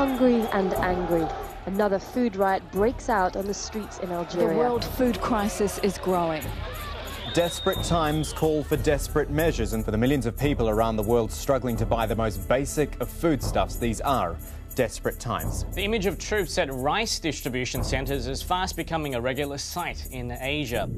hungry and angry. Another food riot breaks out on the streets in Algeria. The world food crisis is growing. Desperate times call for desperate measures, and for the millions of people around the world struggling to buy the most basic of foodstuffs, these are desperate times. The image of troops at rice distribution centres is fast becoming a regular sight in Asia.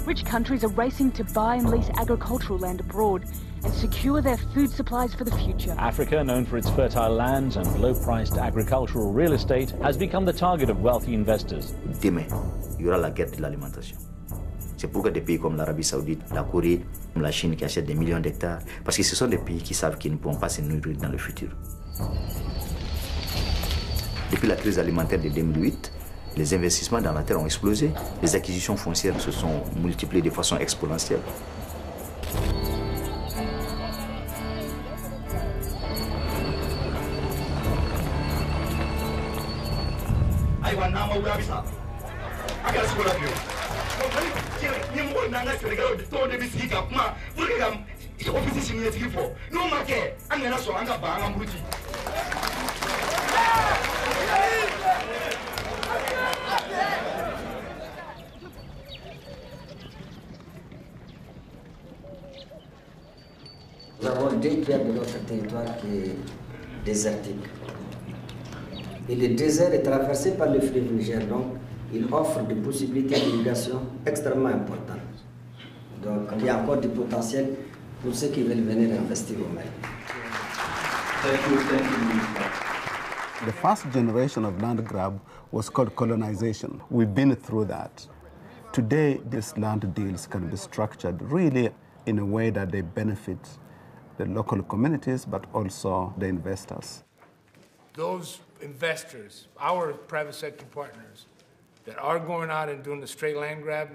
Rich countries are racing to buy and lease agricultural land abroad and secure their food supplies for the future. Africa, known for its fertile lands and low-priced agricultural real estate, has become the target of wealthy investors. Demain, il y aura la guerre de l'alimentation. C'est pourquoi des pays comme l'Arabie Saoudite, la Corrida, la Chine qui achètent des millions d'hectares, parce que ce sont des pays qui savent qu'ils ne pourront pas se nourrir dans le futur. Depuis la crise alimentaire de 2008, les investissements dans la terre ont explosé, les acquisitions foncières se sont multipliées de façon exponentielle. Nous avons 2/3 de notre territoire qui est désertique. Et le désert est traversé par le fleuve Niger, donc il offre des possibilités d'irrigation extrêmement importantes. Donc il y a encore du potentiel pour ceux qui veulent venir investir au Mali. The first generation of land grab was called colonization. We've been through that. Today, these land deals can be structured really in a way that they benefit the local communities, but also the investors. Those investors, our private sector partners, that are going out and doing the straight land grab,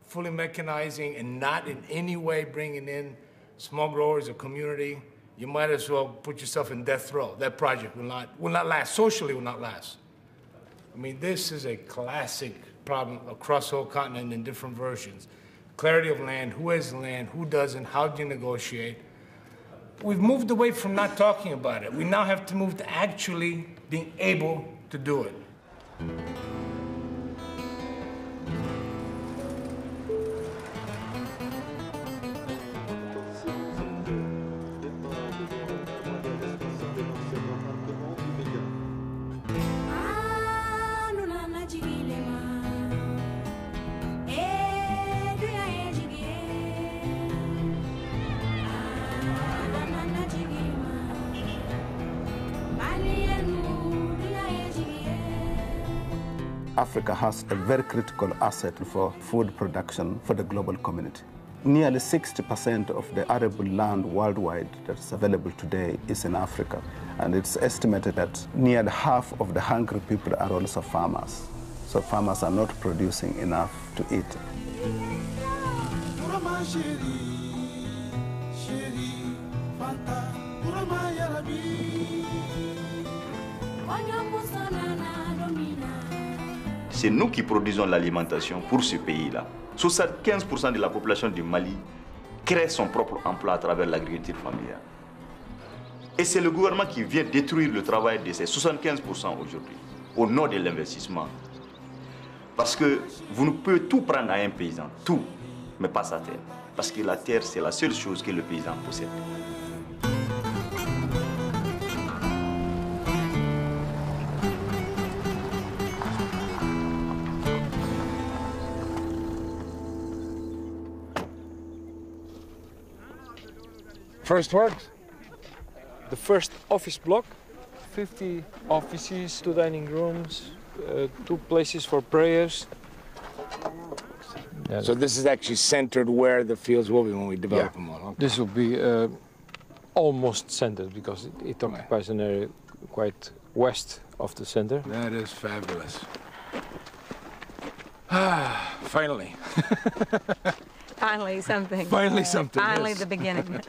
fully mechanizing and not in any way bringing in small growers or community, you might as well put yourself in death row. That project will not last, socially will not last. I mean, this is a classic problem across the whole continent in different versions. Clarity of land, who has the land, who doesn't, how do you negotiate? We've moved away from not talking about it. We now have to move to actually being able to do it. Africa has a very critical asset for food production for the global community. Nearly 60% of the arable land worldwide that's available today is in Africa, and it's estimated that nearly half of the hungry people are also farmers. So farmers are not producing enough to eat. C'est nous qui produisons l'alimentation pour ce pays-là. 75% de la population du Mali crée son propre emploi à travers l'agriculture familiale. Et c'est le gouvernement qui vient détruire le travail de ces 75% aujourd'hui, au nom de l'investissement. Parce que vous ne pouvez tout prendre à un paysan, tout, mais pas sa terre. Parce que la terre, c'est la seule chose que le paysan possède. First works. The first office block, 50 offices, 2 dining rooms, 2 places for prayers. So this is actually centered where the fields will be when we develop them all. Okay. This will be almost centered because it occupies an area quite west of the center. That is fabulous. Ah, finally. Finally something. Finally something. Finally yes. the beginning.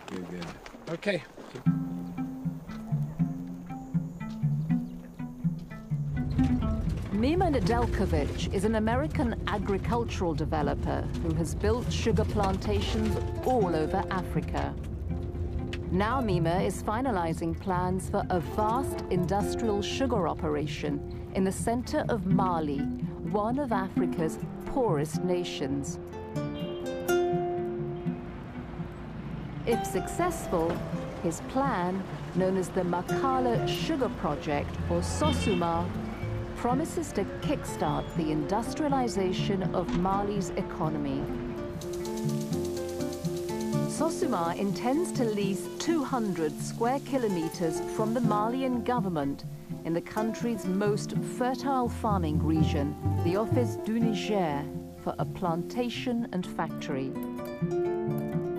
Good. Okay. Mima Nedeljkovic is an American agricultural developer who has built sugar plantations all over Africa. Now Mima is finalizing plans for a vast industrial sugar operation in the center of Mali, one of Africa's poorest nations. If successful, his plan, known as the Makala Sugar Project, or SOSUMA, promises to kickstart the industrialization of Mali's economy. SOSUMA intends to lease 200 square kilometers from the Malian government in the country's most fertile farming region, the Office du Niger, for a plantation and factory.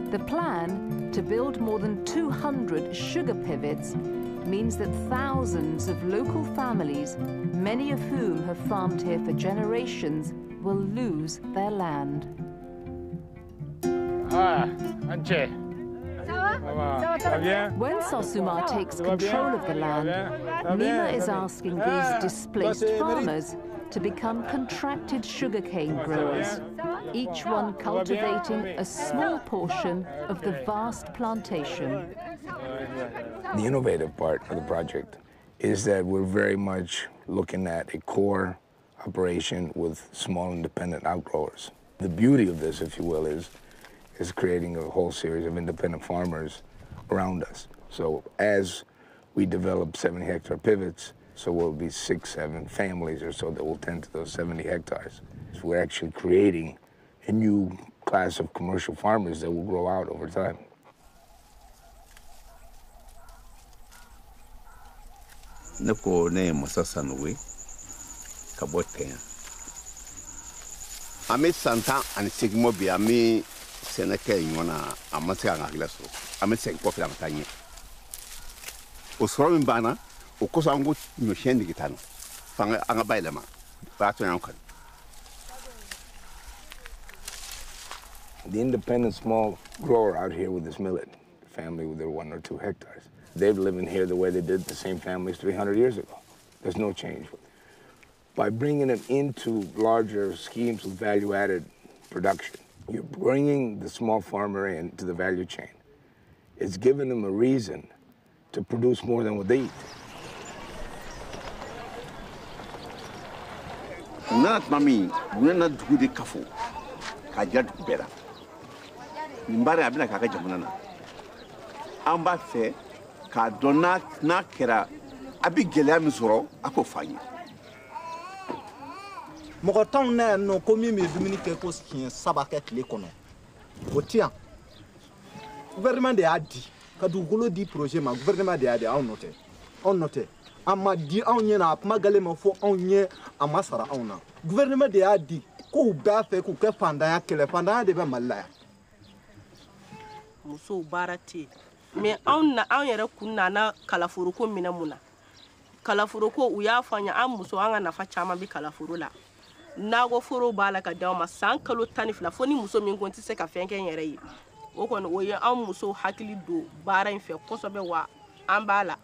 The plan to build more than 200 sugar pivots means that thousands of local families, many of whom have farmed here for generations, will lose their land. When SOSUMA takes control of the land, Mima is asking these displaced farmers to become contracted sugarcane growers, each one cultivating a small portion of the vast plantation. The innovative part of the project is that we're very much looking at a core operation with small independent outgrowers. The beauty of this, if you will, is creating a whole series of independent farmers around us. So as we develop 70-hectare pivots, so we'll be 6, 7 families or so that will tend to those 70 hectares. So we're actually creating a new class of commercial farmers that will grow out over time. Nako ne masasanwe kabote. Ame santa ani sigmo bi ame seneke nyona amase angaglaso. Ame sen kofi amtanye. Osoro mbana okosa ngo nyoshende gitano. Fanga anga bailema. Bato yankan. The independent small grower out here with this millet, family with their 1 or 2 hectares, they've lived in here the way they did the same families 300 years ago. There's no change. By bringing them into larger schemes of value-added production, you're bringing the small farmer into the value chain. It's giving them a reason to produce more than what they eat. Not mami, we're not good at kafu. Kajad better. Mbare abina kaka jamunana. Amba fe ka dona na kera abi gele amizoro ako fanyi. Mokoton na no komi me dumini ke ko skin sabaka kle kono. Otia. Gouvernement de adi ka du golo di projet ma gouvernement de adi on note. On note. Ama di on nye na magale mo fo on nye amasara on na. Gouvernement de adi ko ba fe ko ke fanda ya kele fanda de be malaya. Muso barati me an yɛrɛ kunna na kalaforoko minɛ mun na kalaforoko u y'a fanya an muso an ka nafa caman bi kalaforo la nago foro b'a la ka d'aw ma san kalo 12 fo ni muso min ko tɛ se ka fɛn kɛ n yɛrɛ ye o kɔni o ye an muso hakili do baara in fɛ kosɛbɛ wa an b'a la.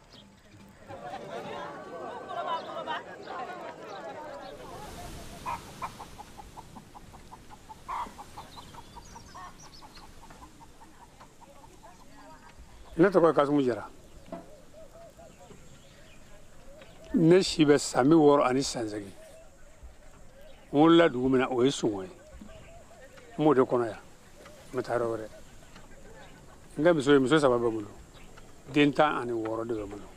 Ne tɔgɔ ye Kasimu Jara. Ne si bɛ Sami 6 ani san 8. N wolola dugu min na o ye Sɔngɔ ye. N b'o de kɔnɔ yan. N bɛ taa yɔrɔ wɛrɛ. N ka muso 3 bɛ bolo. Den 10 ani 6 de bɛ bolo.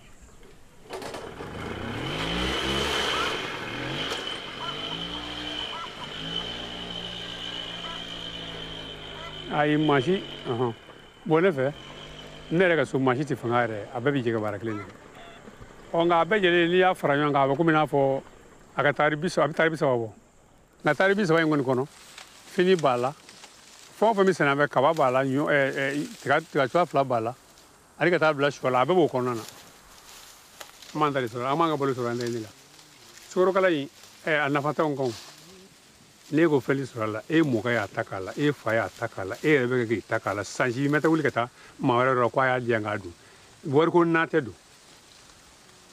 Ayi maasi bon ne fɛ ne yɛrɛ ka so maasi tɛ fanga yɛrɛ a bɛɛ bɛ jɛ ka baara kelen de kɛ nka a bɛɛ jɛlen n'i y'a fara ɲɔgɔn kan a bɛ komi i n'a fɔ a ka taari 30 a bɛ taari 30 bɔ nka taari 30 in kɔni kɔnɔ fini b'a la fɛn o fɛn bɛ sɛnɛ a fɛ kaba b'a la tigacoya 2 b'a la ani ka taa bila sɔ la a bɛɛ b'o kɔnɔna na an m'an ta de sɔrɔ an m'an ka balo sɔrɔ an tɛ ɲini la sukorokala in a nafa t'anw kan ne ko fɛn sɔrɔ a la e mɔkɛ y'a ta k'a la e fa y'a ta k'a la e yɛrɛ bɛ kɛ k'i ta k'a la sanji mɛ tɛ wuli ka taa maa wɛrɛ dɔ k'a y'a diyan k'a dun wariko natɛ don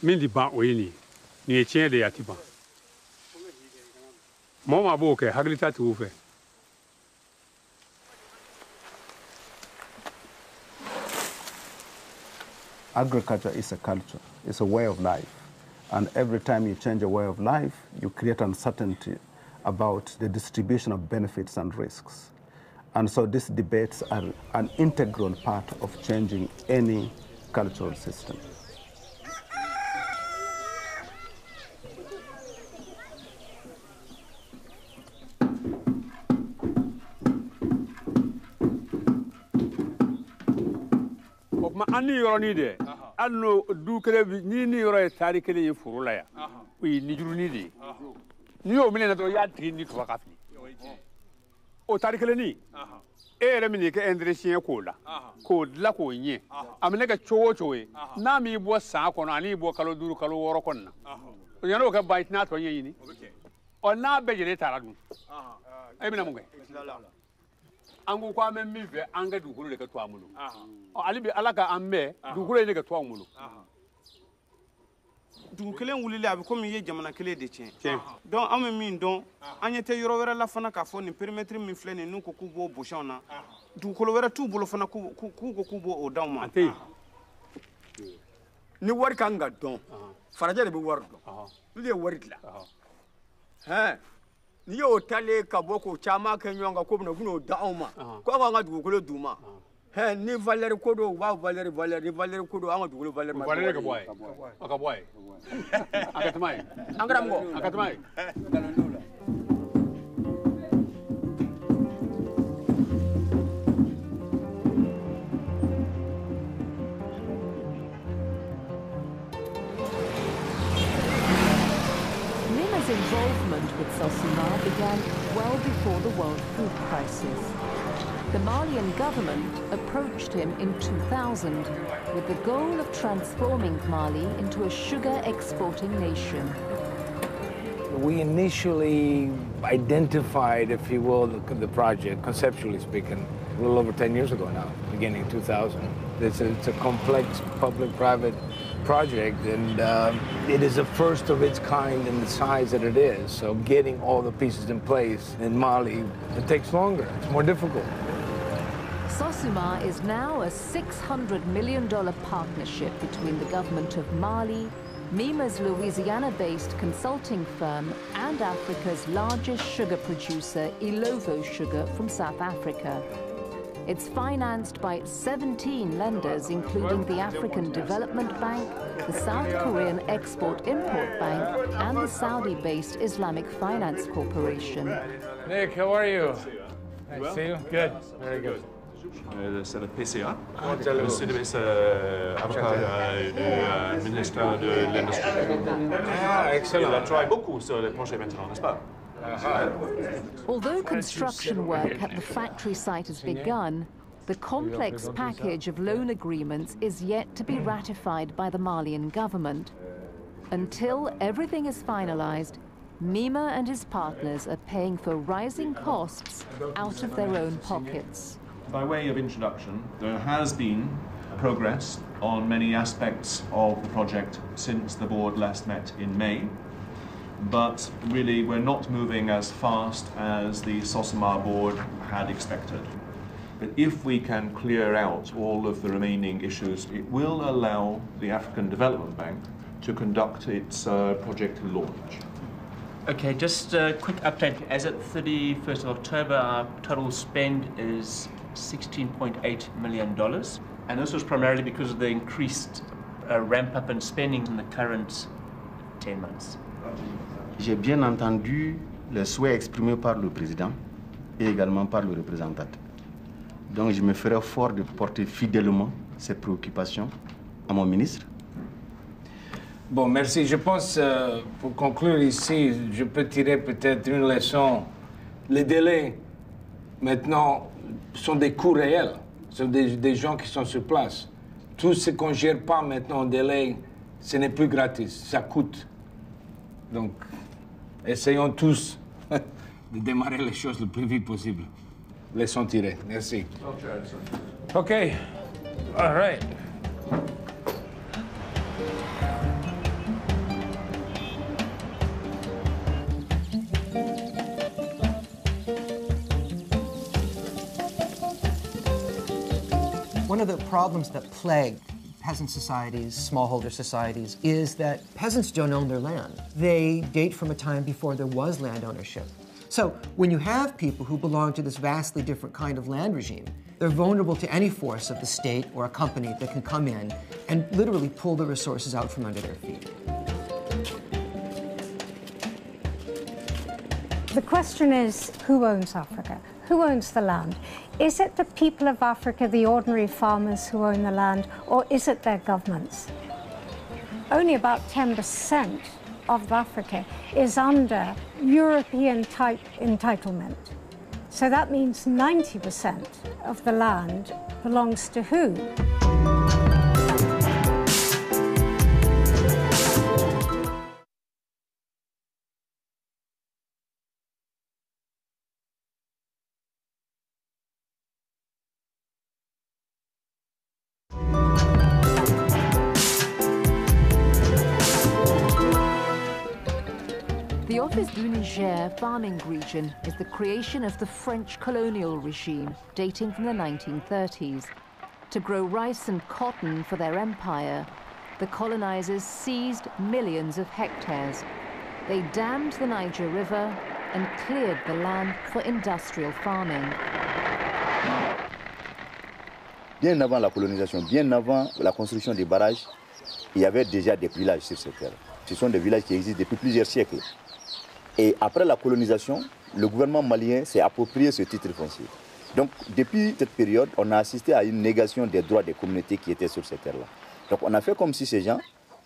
min tɛ ban o ye nin ye tiɲɛ de ye a tɛ ban. Mama boke haglita tufe. Agriculture is a culture, it's a way of life. And every time you change a way of life, you create uncertainty about the distribution of benefits and risks. And so these debates are an integral part of changing any cultural system. Ani yoro ni de anno du kele ni yoro e tari kele ye furula ya wi ni juru ni de ni o mine na to ya tri ni to kafi o tari kele ni e re mini ke endresien ko la ko nye amene ka chowe na mi bo sa ko na ni bo kalo duru kalo woro kon na o yano ka bait na to nye ni o na be jere tara dun e mina mo ngai angu kwa me mive anga dukulu le ka to amulu alibi alaka amme dukulu le ka to amulu dukelen wulile abi komi ye jamana kele de tien donc am min don anyete yoro wera la fana ka fo ni perimetre min flene nu ko kubo bochon na dukulu wera tu bolo fana ku kubo o dawma ni wari kanga don faraja de be war don ni wari la ni yo tale ka boko chama ke nyonga ko na guno dauma ko nga dugukolo duma ni valeur ko do wa valeur ko do anga dugukolo valeur ma valeur ka boy aka boy akatamai angram go akatamai Involvement with Sosuma began well before the world food crisis. The Malian government approached him in 2000 with the goal of transforming Mali into a sugar exporting nation. We initially identified, if you will, the project, conceptually speaking, a little over 10 years ago now, beginning 2000. It's a complex public-private project, and it is the first of its kind in the size that it is. So getting all the pieces in place in Mali, it takes longer, it's more difficult. Sosuma is now a $600 million partnership between the government of Mali, Mima's Louisiana-based consulting firm, and Africa's largest sugar producer, Ilovo Sugar from South Africa. It's financed by 17 lenders, including the African Development Bank, the South Korean Export-Import Bank, and the Saudi-based Islamic Finance Corporation. Nick, how are you? Nice to see you. Good. Very good. C'est le PCA, le service avocat du ministère de l'Industrie. Ah, excellent. Il a travaillé beaucoup sur le projet maintenant, n'est-ce pas? Although construction work at the factory site has begun, the complex package of loan agreements is yet to be ratified by the Malian government. Until everything is finalized, Mima and his partners are paying for rising costs out of their own pockets. By way of introduction, there has been progress on many aspects of the project since the board last met in May. But really we're not moving as fast as the Sosuma board had expected. But if we can clear out all of the remaining issues, it will allow the African Development Bank to conduct its project launch. Okay, just a quick update. As at 31st of October, our total spend is $16.8 million. And this was primarily because of the increased ramp-up in spending in the current 10 months. J'ai bien entendu les souhaits exprimés par le président et également par le représentant. Donc je me ferai fort de porter fidèlement ces préoccupations à mon ministre. Bon, merci. Je pense, pour conclure ici, je peux tirer peut-être une leçon. Les délais, maintenant, sont des coûts réels. Ce sont des gens qui sont sur place. Tout ce qu'on ne gère pas maintenant en délai, ce n'est plus gratis, ça coûte. Donc, essayons tous de démarrer les choses le plus vite possible. Leçon tirée. Merci. Okay. All right. One of the problems that plague peasant societies, smallholder societies, is that peasants don't own their land. They date from a time before there was land ownership. So when you have people who belong to this vastly different kind of land regime, they're vulnerable to any force of the state or a company that can come in and literally pull the resources out from under their feet. The question is, who owns Africa? Who owns the land? Is it the people of Africa, the ordinary farmers who own the land, or is it their governments? Only about 10% of Africa is under European-type entitlement. So that means 90% of the land belongs to who? The Office du Niger farming region is the creation of the French colonial regime dating from the 1930s. To grow rice and cotton for their empire, the colonizers seized millions of hectares. They dammed the Niger River and cleared the land for industrial farming. Bien avant la colonisation, bien avant la construction des barrages, il y avait déjà des villages sur cette terre. Ce sont des villages qui existent depuis plusieurs siècles. Et après la colonisation, le gouvernement malien s'est approprié ce titre foncier. Donc depuis cette période, on a assisté à une négation des droits des communautés qui étaient sur cette terre-là. Donc on a fait comme si ces gens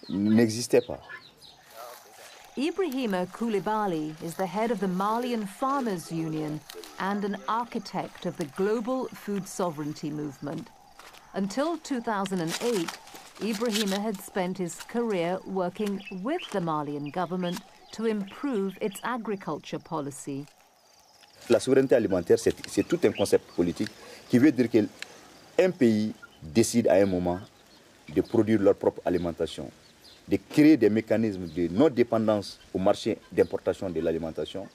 n'existaient pas. Ibrahima Coulibaly is the head of the Malian Farmers Union and an architect of the global food sovereignty movement. Until 2008, Ibrahima had spent his career working with the Malian government to improve its agriculture policy. La souveraineté alimentaire, c'est tout un concept politique qui veut dire qu'un pays décide à un moment de produire leur propre alimentation, de créer des mécanismes de non-dépendance au marché d'importation de l'alimentation.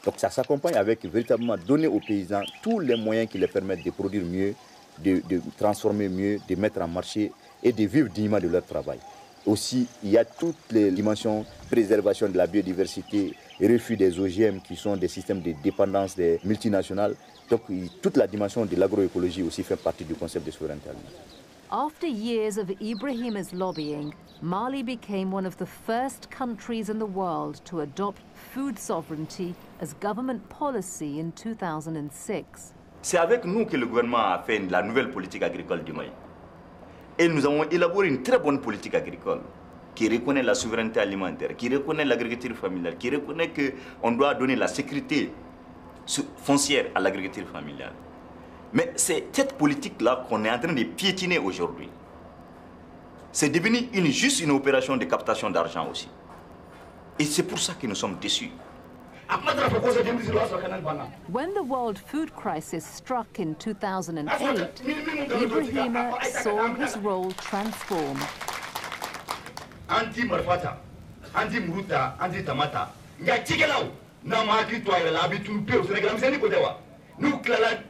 Donc ça s'accompagne avec véritablement donner aux paysans tous les moyens qui les permettent de produire mieux, de transformer mieux, de mettre en marché et de vivre dignement de leur travail. Aussi, il y a toutes les dimensions préservation de la biodiversité, refus des OGM qui sont des systèmes de dépendance des multinationales. Donc toute la dimension de l'agroécologie aussi fait partie du concept de souveraineté alimentaire. After years of Ibrahima's lobbying, Mali became one of the first countries in the world to adopt food sovereignty as government policy in 2006. C'est avec nous que le gouvernement a fait la nouvelle politique agricole du Mali. Et nous avons élaboré une très bonne politique agricole qui reconnaît la souveraineté alimentaire, qui reconnaît l'agriculture familiale, qui reconnaît qu'on doit donner la sécurité foncière à l'agriculture familiale. Mais c'est cette politique-là qu'on est en train de piétiner aujourd'hui. C'est devenu juste une opération de captation d'argent aussi. Et c'est pour ça que nous sommes déçus. When the world food crisis struck in 2008, Ibrahima saw his role transformed. Anti-marfata, anti-muruta, anti-tamata. Nga chikelau, na mahaki toile la bitu peo Sénégal mseni kodewa. Nous klala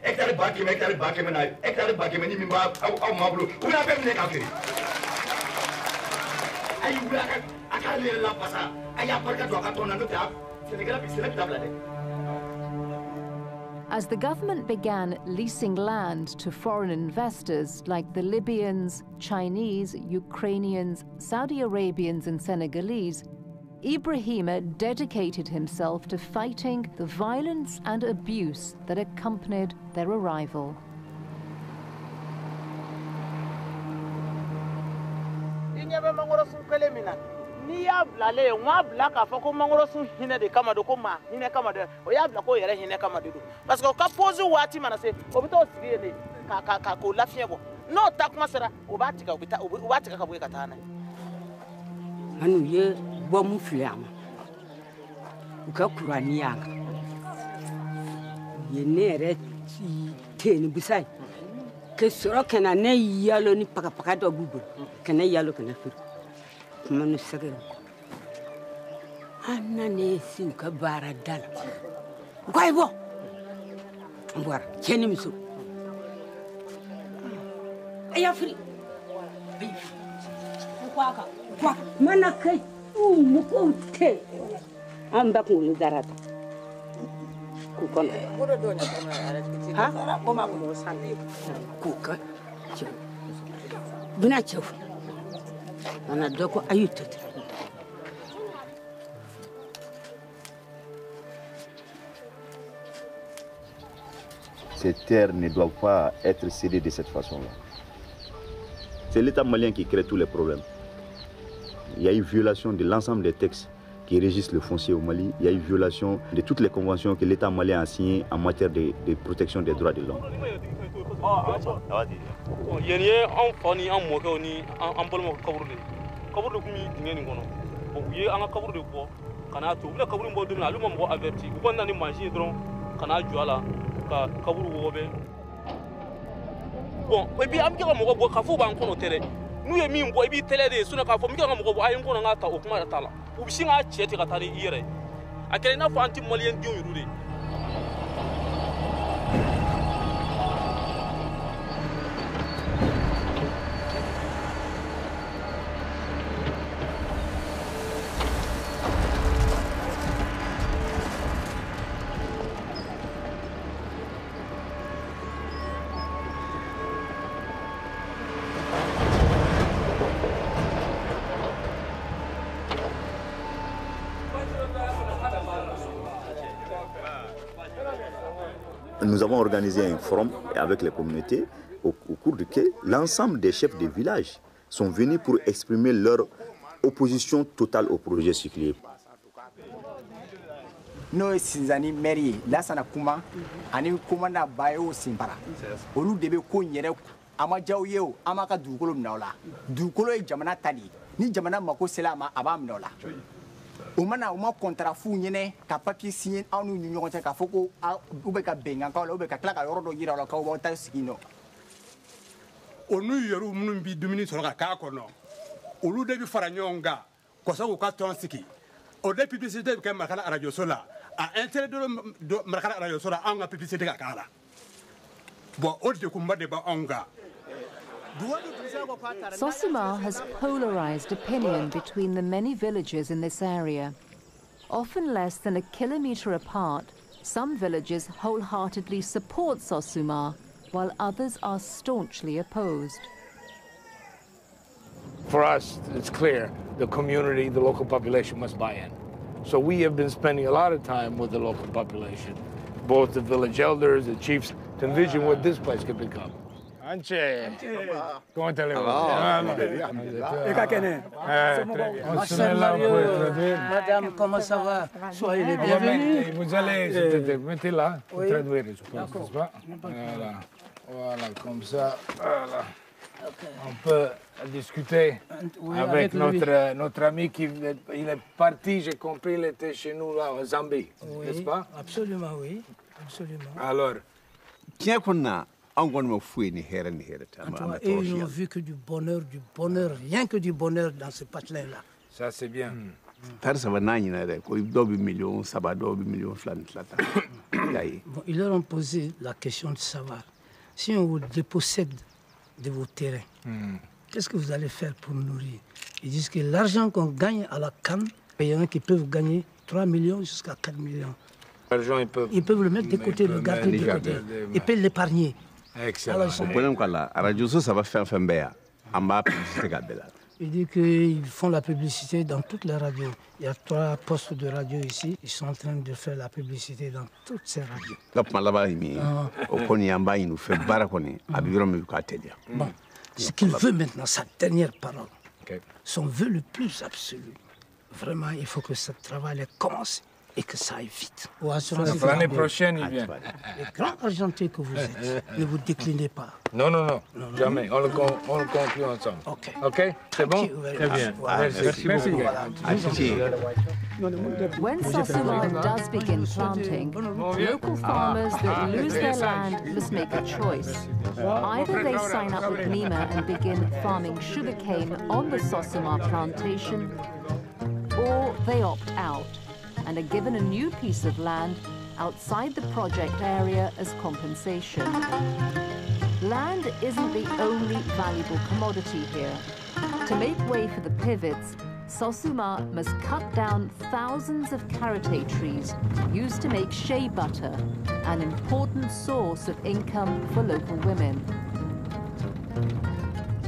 hectare bakeme na hectare bakeme ni mimba au mablo. Una pe mne kafiri. Ayi ula akale la pasa. Aya parka to akatona no ta. As the government began leasing land to foreign investors like the Libyans, Chinese, Ukrainians, Saudi Arabians and Senegalese, Ibrahima dedicated himself to fighting the violence and abuse that accompanied their arrival. Ni ya blale wa blaka fa ko mangoro sun hine de kama do ko ma hine kama de o ya blako yere hine kama de do parce que ka pose wati mana se o bito sigi ne ka ko lafie bo no ta kuma sera o ba tika ka bo ka tana anu ye bo mu fiama ka kurani yanga ye nere teni bisai ke soro kana ne yalo ni paka do bubu kana yalo kana fir manu sagero anna ne sin ka bara dal koy bo mbor keni misu Aya free. Kwa mana kai muko te. Amba ku darata. Ku kon. Ha? Mama ko sandi. Ku ka. Bina chef. Ana doko ayutet. Ces terres ne doivent pas être cédées de cette façon-là. C'est l'État malien qui crée tous les problèmes. Il y a une violation de l'ensemble des textes qui régissent le foncier au Mali. Il y a une violation de toutes les conventions que l'État malien a signées en matière de protection des droits de l'homme. Bon, et puis am kira mogo bo kafu ban kono tere nu ye min bo e bi tele de suna ka fo mi kira mogo bo ayin kono ngata o kuma tala u bi singa cheti ka tani ire akere na fo anti malien diu yurude. Nous avons organisé un forum avec les communautés au cours duquel l'ensemble des chefs de village sont venus pour exprimer leur opposition totale au projet cyclier. Nous sommes mairie, là ça n'a kuma, ani kuma na bayo simpara. Olu debe ko nyere ama jawyo ama ka dukolo mnaola. Dukolo e jamana tali. Ni jamana mako selama aba mnaola. Umana uma contrafu nyene ka papier signé anu nyonyo ka foko ube ka benga ka ube ka klaka yoro do yira la ka o ta sigino. Onu yeru munum bi dumini so ka kono. Olu de bi fara nyonga ko sa ko ka ton siki. O de publicité ka makala radio sola. A intérêt de makala radio sola anga publicité ka kala. Bon, o de kumba de ba anga. Sosima has polarized opinion between the many villages in this area. Often less than a kilometer apart, some villages wholeheartedly support Sosuma, while others are staunchly opposed. For us, it's clear the community, the local population must buy in. So we have been spending a lot of time with the local population, both the village elders, the chiefs, to envision what this place could become. Anche, comment allez-vous? Madame, comment ça va? Soyez les bienvenus. Vous allez, mettez là, pour traduire, je pense, n'est-ce pas? Voilà, comme ça, voilà. On peut discuter avec notre ami qui il est parti, j'ai compris, il était chez nous là, en Zambie, n'est-ce pas? Absolument, oui. Absolument. Alors, tiens qu'on a en gros me fouille ni here. Et ils n'ont vu que du bonheur, rien que du bonheur dans ce patelin-là. Ça c'est bien. Ils leur ont posé la question de savoir si on vous dépossède de vos terrains, qu'est-ce que vous allez faire pour nourrir? Ils disent que l'argent qu'on gagne à la canne, il y en a qui peuvent gagner 3 millions jusqu'à 4 millions. L'argent, ils peuvent le mettre de côté, le garder de côté. Ils peuvent l'épargner. Excellent. Il dit qu'ils font la publicité dans toutes les radios. Il y a 3 postes de radio ici. Ils sont en train de faire la publicité dans toutes ces radios. Bon, ce qu'il veut maintenant, sa dernière parole, son vœu le plus absolu, vraiment, il faut que ce travail commence et que ça aille vite. L'année prochaine, il vient. Les grands argentiers que vous êtes, ne vous déclinez pas. Non, jamais. On le conclut ensemble. OK? C'est bon? Très bien. Merci. When Sosuma does begin planting, local farmers that lose their land must make a choice. Either they sign up with NEMA and begin farming sugarcane on the Sosuma plantation, or they opt out and are given a new piece of land outside the project area as compensation. Land isn't the only valuable commodity here. To make way for the pivots, Sosuma must cut down thousands of karité trees used to make shea butter, an important source of income for local women.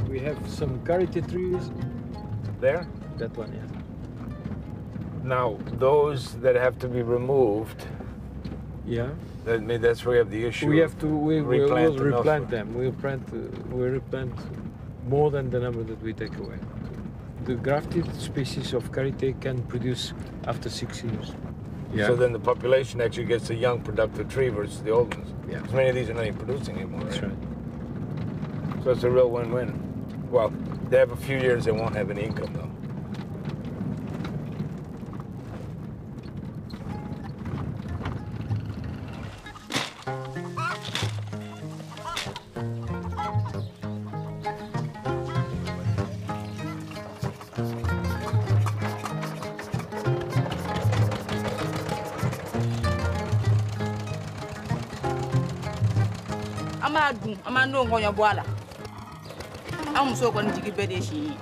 We have some karité trees there, that one, yeah. Now, those that have to be removed, yeah, that's where we have the issue. We have to replant them. We replant more than the number that we take away. The grafted species of karité can produce after 6 years. Yeah. So then the population actually gets a young, productive tree versus the old ones. Yeah. Because many of these are not even producing anymore. That's right. So it's a real win-win. Well, they have a few years they won't have any income though. ama no ngonya bwala amuso ko njigi bede shi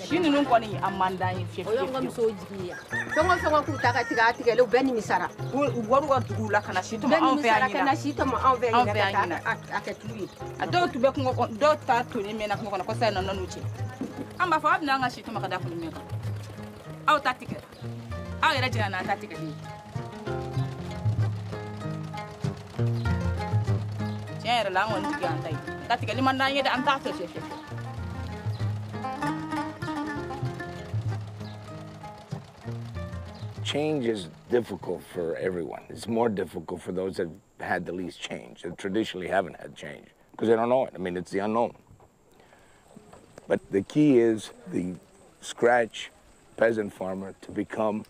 shini nun ko ni amanda yi fe oyo ngam so jigi ya songo ku taka tiga le beni misara waru dugula kana shi to ma an fe anyina kana shi to ma an fe anyina akatui ado tu be ko do ta to ni mena ko ko sai non uche amba fa abna nga shi to ma kada ko ni meka au tatika au era jina na tatika ni Change is difficult for everyone. It's more difficult for those that had the least change, that traditionally haven't had change, because they don't know it. I mean, it's the unknown. But the key is the scratch peasant farmer to become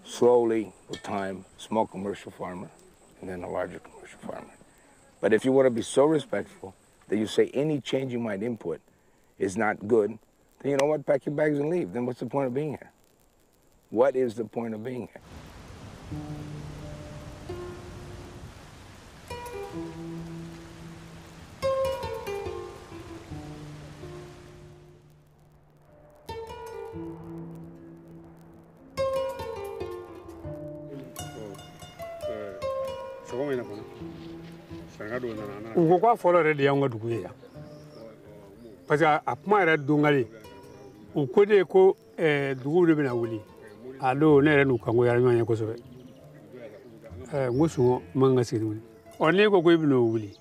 slowly, with time, small commercial farmer, and then a larger commercial farmer. But if you want to be so respectful that you say any change you might input is not good, then you know what? Pack your bags and leave. Then what's the point of being here? What is the point of being here? Uko kwa folo re de yango dugu ya. Parce que a kuma re dungale. Uko de ko dugu de bina wuli. Alo ne re nu kango ya nyanya ko sobe. Ngusu manga siruni. Oni ko ko bino wuli.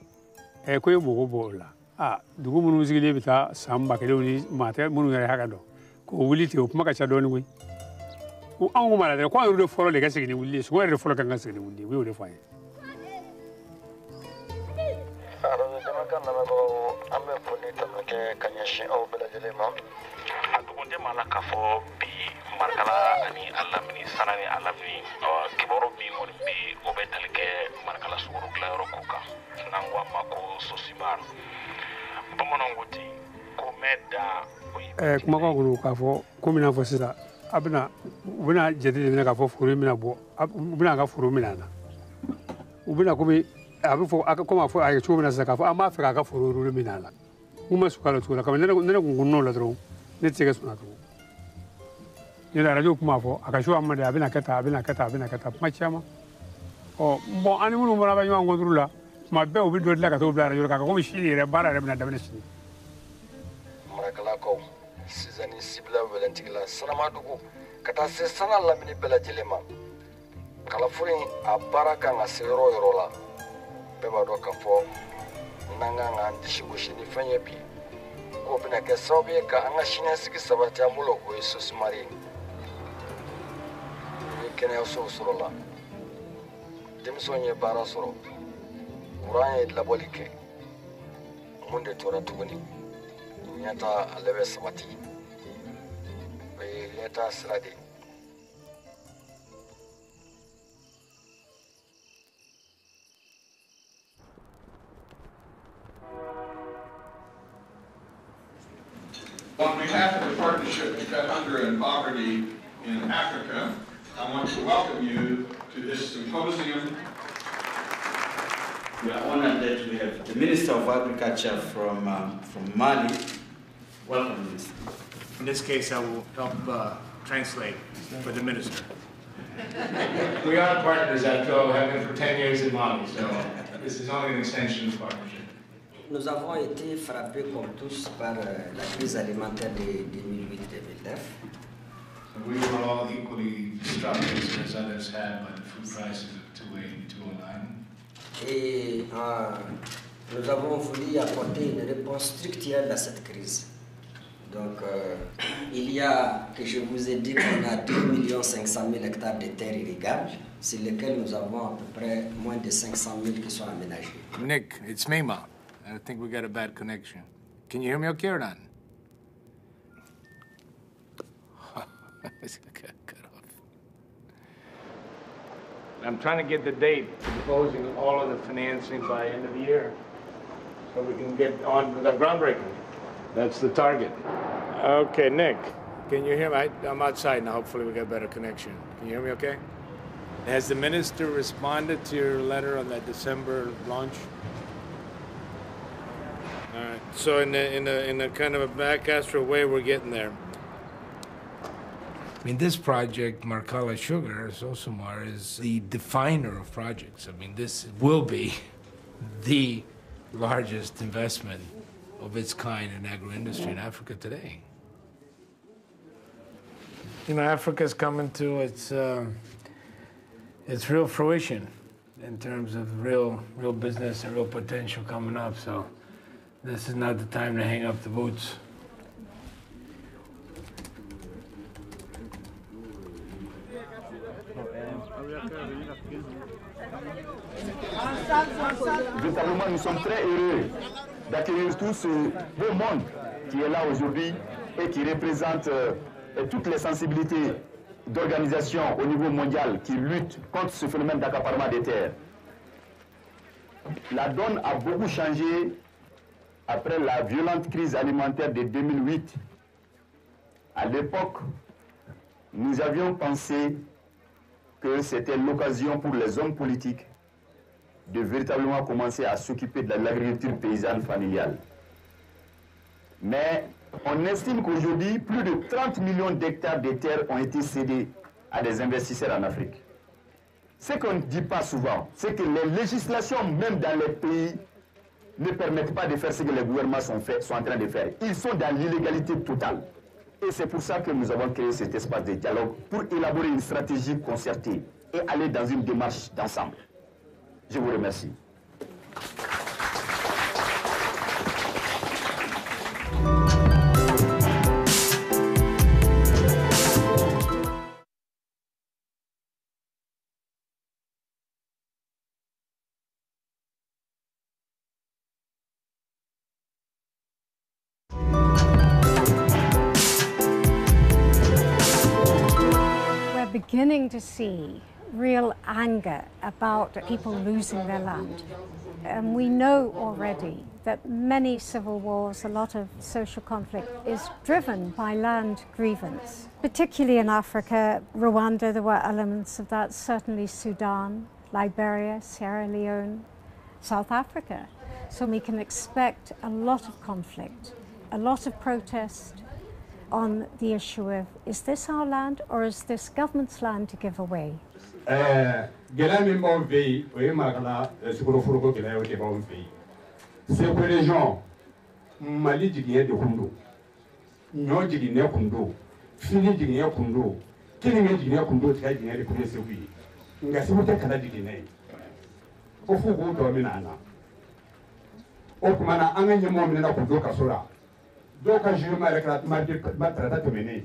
Ko yugo bola. Dugu munu zigile bita samba kele wuli mate munu ya hakado. Ko wuli te kuma ka cha doni wi. U angu mala de ko ru de folo de ka sigini wuli. So re folo kan ga sigini wuli. Wi o de fa. Kanyashin au bela jelema adugunde mala kafo bi markala ani alamni sanani alamni kiboro bi mo bi obetalke markala suru klaro kuka nangwa mako sosibar bomonongoti komeda kuma ko gulu kafo komina fo sisa abna ubina jedide mina kafo furu mina bo ubina ka furu mina na ubina komi abi fo aka koma fo ay chubina sisa kafo ama fa ka furu ru mina la uma sukala tula kama nene kunguno la dro ne tsege suna to ni da radio kuma fo aka shu amma da abina kata machama o bon ani munu mona ba nyango drula ma be obi do la ka to bla radio ka ko mi shiri re bara re bina da bina shi marakala ko sizani sibla valentigla sanama dugu kata se sana la mini bela jelema kala furin a baraka nga sero yorola be ba do ka fo nanga nga ndishigo shini fanye bi ko bina ke sobe ka anga shine sigi sabati amulo ko yesus mari ni kene oso sorola demsonye bara soro kuranye labolike munde tora tuguni nyata alebe sabati be leta srade On behalf of the Partnership to Cut Hunger and Poverty in Africa, I want to welcome you to this symposium We are honored that we have the Minister of Agriculture from Mali. Welcome, Minister. In this case, I will help translate for the minister. We are partners after all, have been for 10 years in Mali, so this is only an extension of partnership. Nous avons été frappés comme tous par la crise alimentaire de 2008-2009. We were all equally struck, as others have, by the food prices of 2008 and 2009. Et nous avons voulu apporter une réponse structurelle à cette crise. Donc, il y a, que je vous ai dit qu'on a 2 500 000 hectares de terres irrigables, sur lesquels nous avons à peu près moins de 500 000 qui sont aménagés. Nick, it's me, Ma. I think we got a bad connection. Can you hear me okay or not? Cut off. I'm trying to get the date for closing all of the financing by end of the year, so we can get on with our groundbreaking. That's the target. Okay, Nick, can you hear me? I'm outside now. Hopefully we got better connection. Can you hear me okay? Has the minister responded to your letter on that December launch? All right. So in a kind of a backcastro way, we're getting there. I mean, this project, Marcala Sugar, Sosomar, is the definer of projects. I mean, this will be the largest investment of its kind in agro-industry in Africa today. You know, Africa's coming to its real fruition in terms of real business and real potential coming up. So this is not the time to hang up the boots. Véritablement, nous sommes très heureux d'accueillir tout ce beau monde qui est là aujourd'hui et qui représente toutes les sensibilités d'organisation au niveau mondial qui luttent contre ce phénomène d'accaparement des terres. La donne a beaucoup changé après la violente crise alimentaire de 2008. À l'époque, nous avions pensé que c'était l'occasion pour les hommes politiques de véritablement commencer à s'occuper de l'agriculture paysanne familiale. Mais on estime qu'aujourd'hui, plus de 30 millions d'hectares de terres ont été cédés à des investisseurs en Afrique. Ce qu'on ne dit pas souvent, c'est que les législations, même dans les pays, ne permettent pas de faire ce que les gouvernements sont en train de faire. Ils sont dans l'illégalité totale. Et c'est pour ça que nous avons créé cet espace de dialogue pour élaborer une stratégie concertée et aller dans une démarche d'ensemble. Je vous remercie. We're beginning to see real anger about people losing their land. And we know already that many civil wars, a lot of social conflict is driven by land grievance. Particularly in Africa, Rwanda, there were elements of that, certainly Sudan, Liberia, Sierra Leone, South Africa. So we can expect a lot of conflict, a lot of protest on the issue of, is this our land or is this government's land to give away? C'est que les gens, Mali jigien de kundo, Nyo jigien kundo, Fini jigien kundo, Kilinge jigien kundo, Tia jigien de kundo sewi. Nga sibuta kala jigien. Ofu go do minana. Okumana anga nyemo minana kundo kasora. Do ka jima rekla ma trata temene.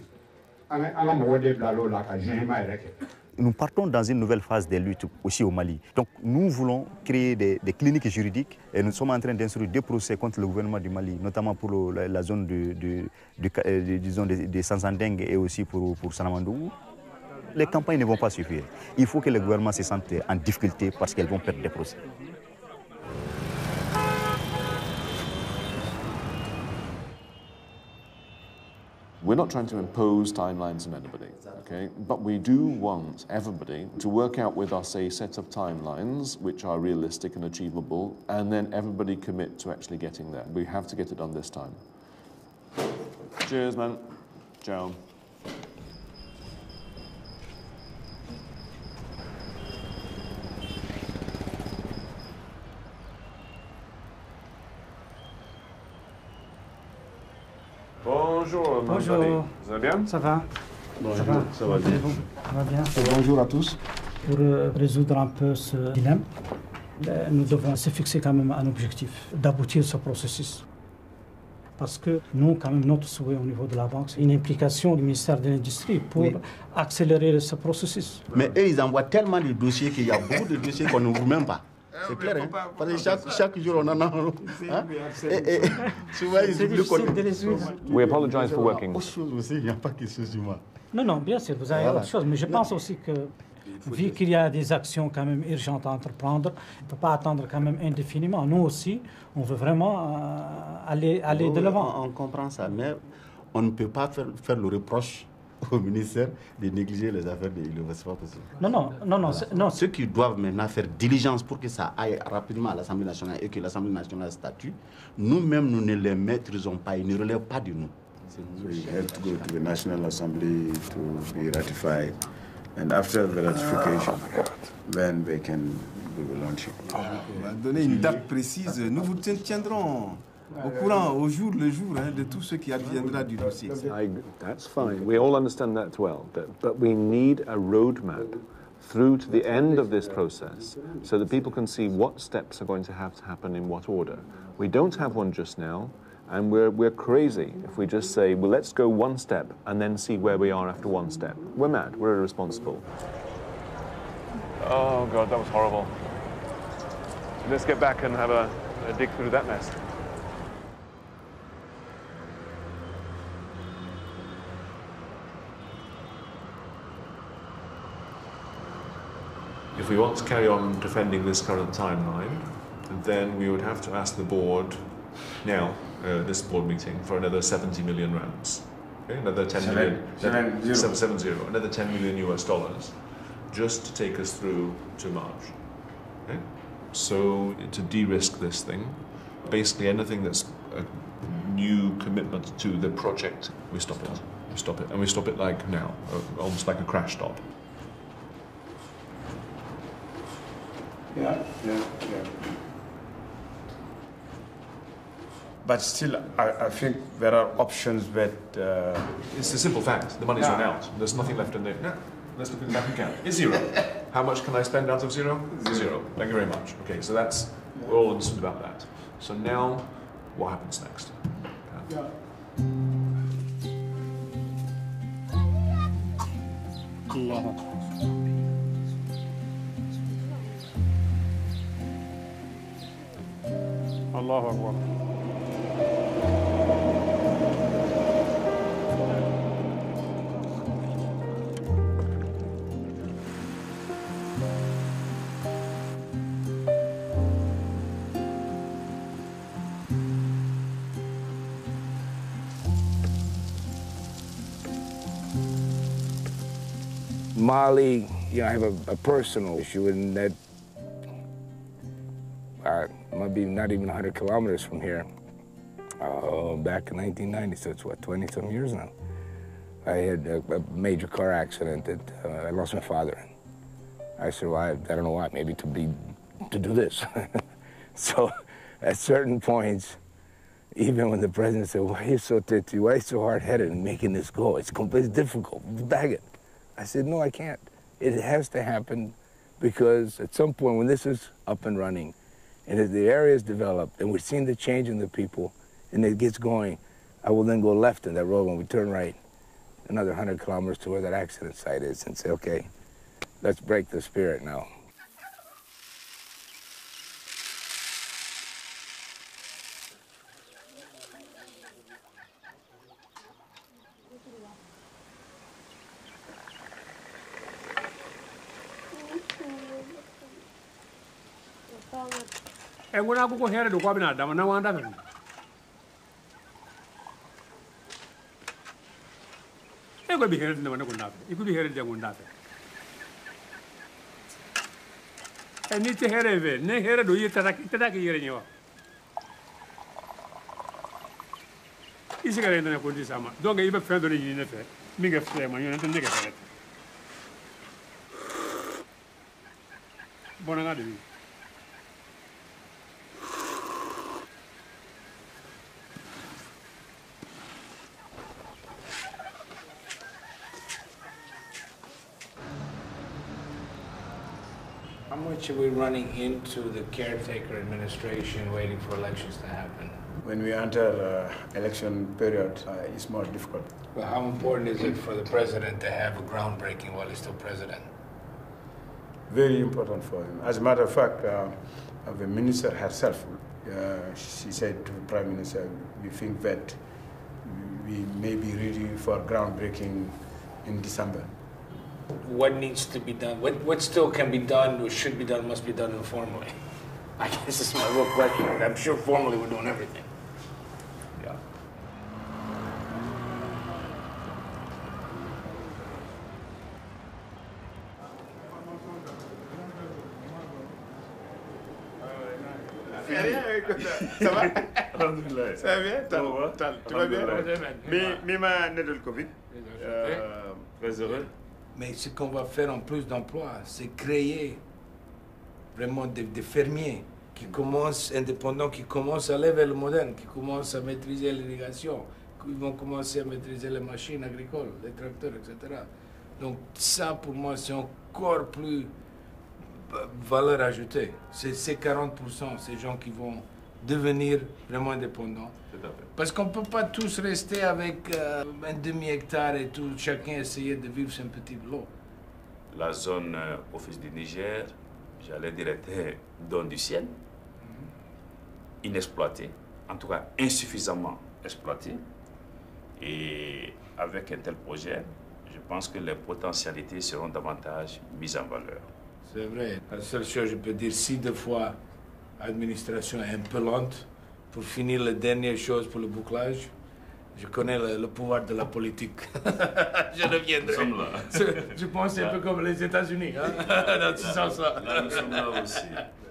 Anga mwode blalo la ka jima reke. Nous partons dans une nouvelle phase des luttes aussi au Mali. Donc nous voulons créer des cliniques juridiques et nous sommes en train d'instruire des procès contre le gouvernement du Mali, notamment pour la zone des Sanzandeng et aussi pour Sanamandou. Les campagnes ne vont pas suffire. Il faut que le gouvernement se sente en difficulté parce qu'elles vont perdre des procès. We're not trying to impose timelines on anybody, okay? But we do want everybody to work out with us a set of timelines which are realistic and achievable, and then everybody commit to actually getting there. We have to get it done this time. Cheers, man. Ciao. Bonjour, Bonjour. Vous allez bien? Ça va? Bonjour, ça va bien. Ça va bien. Bonjour à tous. Pour résoudre un peu ce dilemme, nous devons se fixer quand même un objectif, d'aboutir ce processus. Parce que nous, quand même, notre souhait au niveau de la banque, c'est une implication du ministère de l'Industrie pour accélérer ce processus. Mais eux, ils envoient tellement de dossiers qu'il y a beaucoup de dossiers qu'on n'ouvre même pas. C'est clair, hein? Parce que chaque jour, on en a un. Hein? Et souvent, ils oublient qu'on... We apologize for working. Autre chose aussi, il n'y a pas que ce humain. Non, bien sûr, vous avez autre chose. Mais je pense aussi que, vu qu'il y a des actions quand même urgentes à entreprendre, on ne peut pas attendre quand même indéfiniment. Nous aussi, on veut vraiment aller de l'avant. On comprend ça, mais on ne peut pas faire le reproche au ministère de négliger les affaires de l'île. C'est pas possible. Non. Ceux qui doivent maintenant faire diligence pour que ça aille rapidement à l'Assemblée nationale et que l'Assemblée nationale statue, nous-mêmes, nous ne les maîtrisons pas, ils ne relèvent pas de nous. So you have to go to the National Assembly to be ratified, and after the ratification, then we will launch it. On va donner une date précise. Nous vous tiendrons au courant, au jour le jour, de tout ce qui adviendra du dossier. That's fine. We all understand that well. But we need a roadmap through to the end of this process so that people can see what steps are going to have to happen in what order. We don't have one just now, and we're crazy if we just say, well, let's go one step and then see where we are after one step. We're mad. We're irresponsible. Oh, God, that was horrible. Let's get back and have a dig through that mess. If we want to carry on defending this current timeline, then we would have to ask the board now, this board meeting, for another 70 million rands. Okay? Another 10 million, 770, another 10 million US dollars, just to take us through to March. Okay? So to de-risk this thing, basically anything that's a new commitment to the project, we stop it. We stop it, and we stop it like now, almost like a crash stop. Yeah. But still, I think there are options that... It's a simple fact. The money's run out. There's nothing left in there. Yeah. Let's look at the bank account. It's zero. How much can I spend out of zero? Zero. Thank you very much. Okay, so that's... We're all understood about that. So now, what happens next? Allahu Akbar. Mali, I have a personal issue in that might be not even 100 kilometers from here. Back in 1990, so it's what, 20-some years now. I had a major car accident that I lost my father in. I survived, I don't know why, maybe to do this. So at certain points, even when the president said, why are you so titty, why are you so hard-headed in making this go? It's completely difficult, bag it. I said, no, I can't. It has to happen because at some point when this is up and running, and as the area is developed, and we're seeing the change in the people, and it gets going, I will then go left in that road when we turn right, another 100 kilometers to where that accident site is, and say, okay, let's break the spirit now. And when I go here to Wabina, I'm not one of them. go be here in the Managundafe. You could be here in the Mundafe. I need to hear it. Ne here do you take here in your. Is it going to put this summer? Don't give a friend in the fair. Make a flame and you don't make it. Bonagadi. How much are we running into the caretaker administration waiting for elections to happen? When we enter election period, it's more difficult. Well, how important is it for the president to have a groundbreaking while he's still president? Very important for him. As a matter of fact, the minister herself, she said to the prime minister, we think that we may be ready for groundbreaking in December. What needs to be done? What still can be done or should be done, must be done informally? I guess this is my real question. I'm sure formally we're doing everything. Yeah. Ça va? Ça va bien? Tu vas bien? Mima né de le Covid. Très heureux. Mais ce qu'on va faire en plus d'emplois, c'est créer vraiment des fermiers qui commencent, indépendants, qui commencent à aller vers le moderne, qui commencent à maîtriser l'irrigation, qui vont commencer à maîtriser les machines agricoles, les tracteurs, etc. Donc ça, pour moi, c'est encore plus valeur ajoutée. C'est ces 40%, ces gens qui vont devenir vraiment indépendants. Parce qu'on ne peut pas tous rester avec un demi-hectare et tout, chacun essayer de vivre son petit lot. La zone office du Niger, j'allais dire, était don du ciel, inexploitée, en tout cas insuffisamment exploitée. Et avec un tel projet, je pense que les potentialités seront davantage mises en valeur. C'est vrai. La seule chose que je peux dire, si des fois l'administration est un peu lente, pour finir la dernière chose pour le bouclage, je connais le pouvoir de la politique. Je reviendrai. Nous sommes là. Je pense c'est un peu comme les États-Unis, hein? Dans ce sens-là. Là, nous sommes là aussi.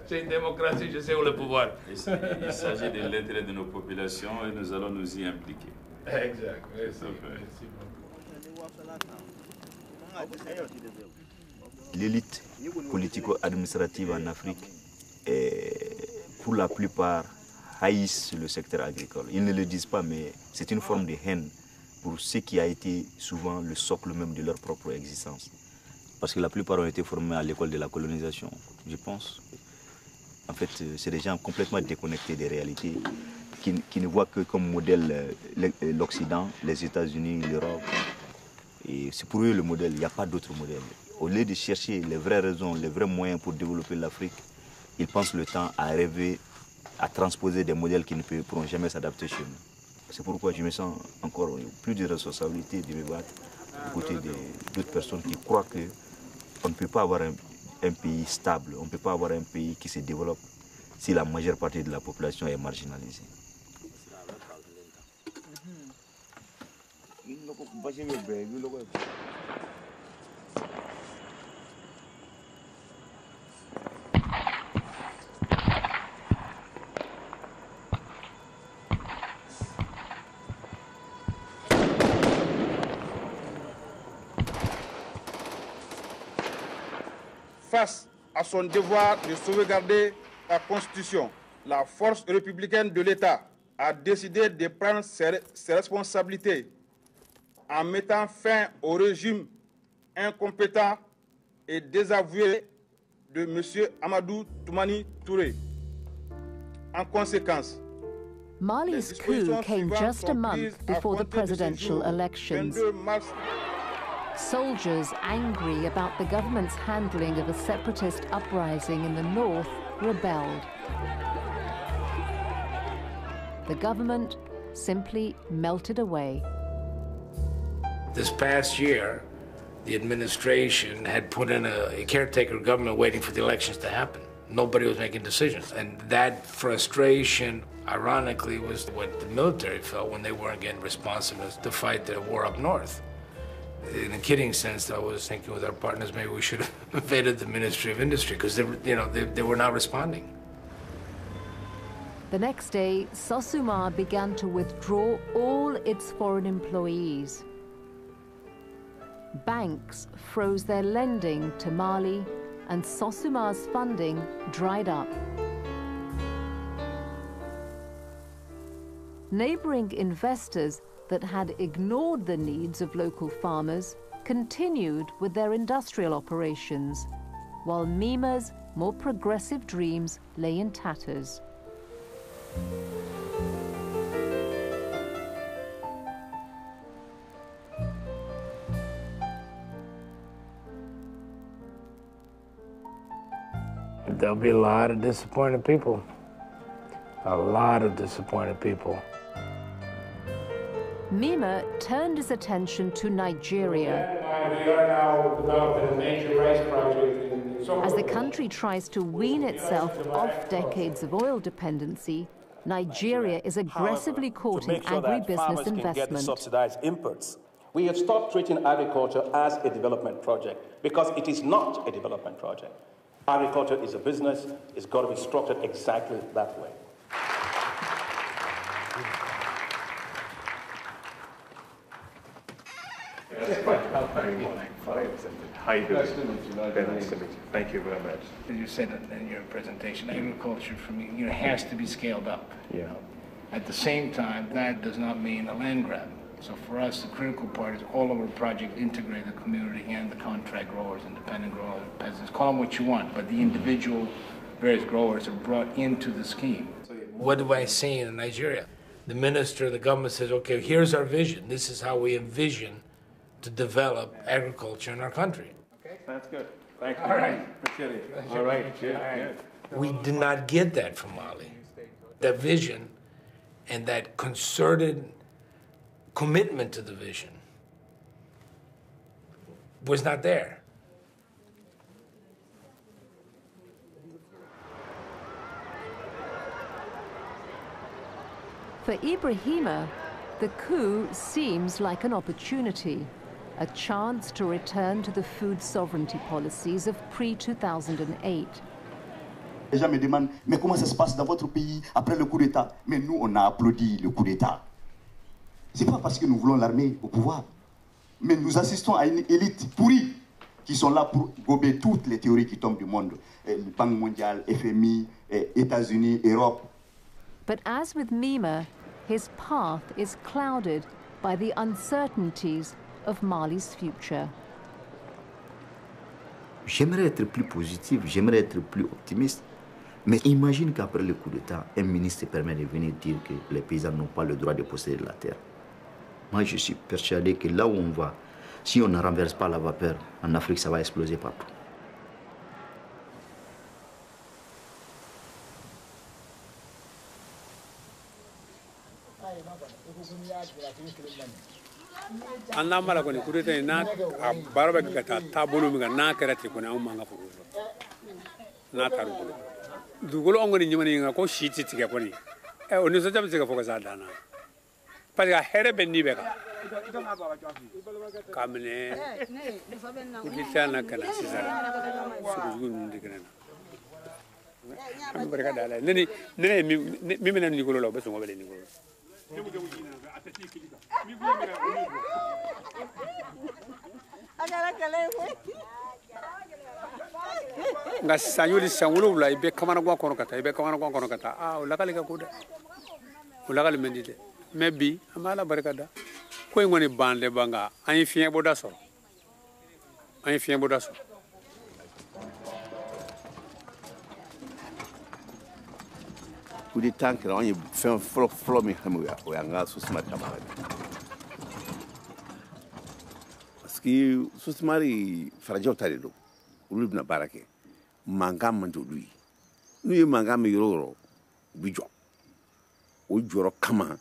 C'est une démocratie, je sais où le pouvoir. Il s'agit de l'intérêt de nos populations et nous allons nous y impliquer. Exact. Merci. L'élite politico-administrative en Afrique, pour la plupart, haïssent le secteur agricole. Ils ne le disent pas, mais c'est une forme de haine pour ce qui a été souvent le socle même de leur propre existence. Parce que la plupart ont été formés à l'école de la colonisation, je pense. En fait, c'est des gens complètement déconnectés des réalités, qui ne voient que comme modèle l'Occident, les États-Unis, l'Europe. Et c'est pour eux le modèle, il n'y a pas d'autre modèle. Au lieu de chercher les vraies raisons, les vrais moyens pour développer l'Afrique, ils passent le temps à rêver, à transposer des modèles qui ne pourront jamais s'adapter chez nous. C'est pourquoi je me sens encore plus de responsabilité de me battre aux côtés d'autres personnes qui croient qu'on ne peut pas avoir un pays stable, on ne peut pas avoir un pays qui se développe si la majeure partie de la population est marginalisée. Face à son devoir de sauvegarder la Constitution, la force républicaine de l'État a décidé de prendre ses responsabilités en mettant fin au régime incompétent et désavoué de M. Amadou Toumani Touré. En conséquence, Mali's coup came just a month before the presidential elections. Soldiers angry about the government's handling of a separatist uprising in the north rebelled. The government simply melted away. This past year, the administration had put in a caretaker government waiting for the elections to happen. Nobody was making decisions. And that frustration, ironically, was what the military felt when they weren't getting responsiveness to fight the war up north. In a kidding sense, I was thinking with our partners, maybe we should have invaded the Ministry of Industry because they were not responding. The next day, Sosumar began to withdraw all its foreign employees. Banks froze their lending to Mali, and Sosumar's funding dried up. Neighboring investors that had ignored the needs of local farmers continued with their industrial operations, while Mima's more progressive dreams lay in tatters. There'll be a lot of disappointed people. A lot of disappointed people. Mima turned his attention to Nigeria. We are now developing a major rice project in As the country tries to wean itself off decades of oil dependency, Nigeria is aggressively courting agribusiness investment. Get the subsidized inputs. We have stopped treating agriculture as a development project because it is not a development project. Agriculture is a business. It's got to be structured exactly that way. Hi, nice to meet you. Nice to meet you. Thank you very much. You said in your presentation, agriculture for me, has to be scaled up. Yeah. At the same time, that does not mean a land grab. So for us, the critical part is all of our projects integrate the community and the contract growers, independent growers, peasants, call them what you want, but the individual various growers are brought into the scheme. What do I see in Nigeria? The minister, the government says, okay, here's our vision. This is how we envision to develop agriculture in our country. Okay, that's good. Thank you. All right. Appreciate it. All right. Good. We did not get that from Mali. That vision and that concerted commitment to the vision was not there. For Ibrahima, the coup seems like an opportunity, a chance to return to the food sovereignty policies of pre-2008. Les gens me demandent, mais comment ça se passe dans votre pays après le coup d'État? Mais nous, on a applaudi le coup d'État. Ce n'est pas parce que nous voulons l'armée au pouvoir, mais nous assistons à une élite pourrie qui sont là pour gober toutes les théories qui tombent du monde. Le Banque mondiale, FMI, États-Unis, Europe. But as with Mima, his path is clouded by the uncertainties of Mali's future. J'aimerais être plus positif, j'aimerais être plus optimiste. Mais imagine qu'après le coup d'État, un ministre se permet de venir dire que les paysans n'ont pas le droit de posséder la terre. Moi, je suis persuadé que là où on va, si on ne renverse pas la vapeur, en Afrique, ça va exploser partout. Anda mara koni kudeta na barba kata tabulu mi na karate koni au manga fugo na taru dugolo ongoni nyimani nga ko shiti tige koni oni so jabe tige foga sadana parce que here benni beka kamne kudita kana sizara sugu ndigena am barka dala neni mi mena ni golo lo beso ngobele ni golo nga sanyuli sangulu la ibe kamana gwa kono kata ah ulakali ka kuda ulakali mendite mebi amala barkada ko ngoni bande banga an fien boda so coup d'État que on y fait un flot mais on a un sous-marin camarade parce que sous-marin fragile tarido ulu na barake manga manjo lui nous manga me yoro bijo o joro kama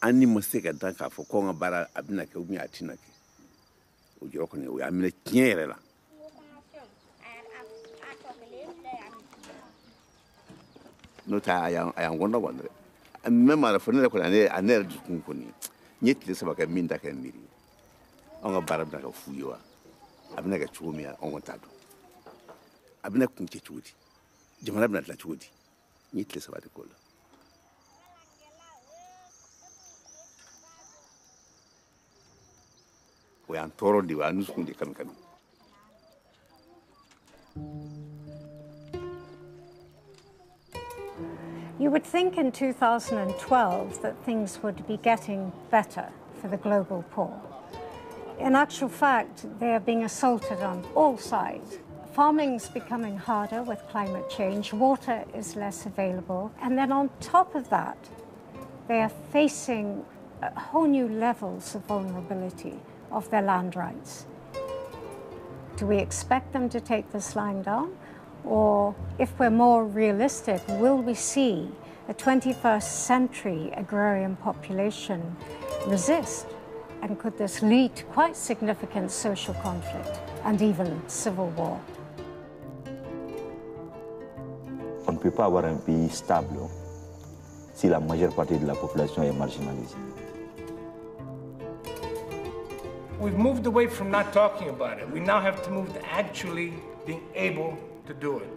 ani maseka danka fo ko ngabara abina ke umi atina ke o joro ko ne o amile tiere la nota ayang wonder même à la fenêtre ko ane du kun koni nyeti saba ka minda ka miri an ka baara bɛna kɛ fu ye wa a bɛna kɛ cogo min anw kɔni t'a dɔn a bɛna kun cɛ cogo di jamana bɛna dilan cogo di n ye tile 3 de k'o la o y'an tɔɔrɔ de wa an dusukun de kami kami. You would think in 2012 that things would be getting better for the global poor. In actual fact, they are being assaulted on all sides. Farming's becoming harder with climate change, water is less available, and then on top of that, they are facing whole new levels of vulnerability of their land rights. Do we expect them to take this lying down? Or if we're more realistic, will we see a 21st century agrarian population resist? And could this lead to quite significant social conflict and even civil war? On ne peut pas avoir un pays stable si la majeure partie de la population est marginalisée. We've moved away from not talking about it. We now have to move to actually being able to do it.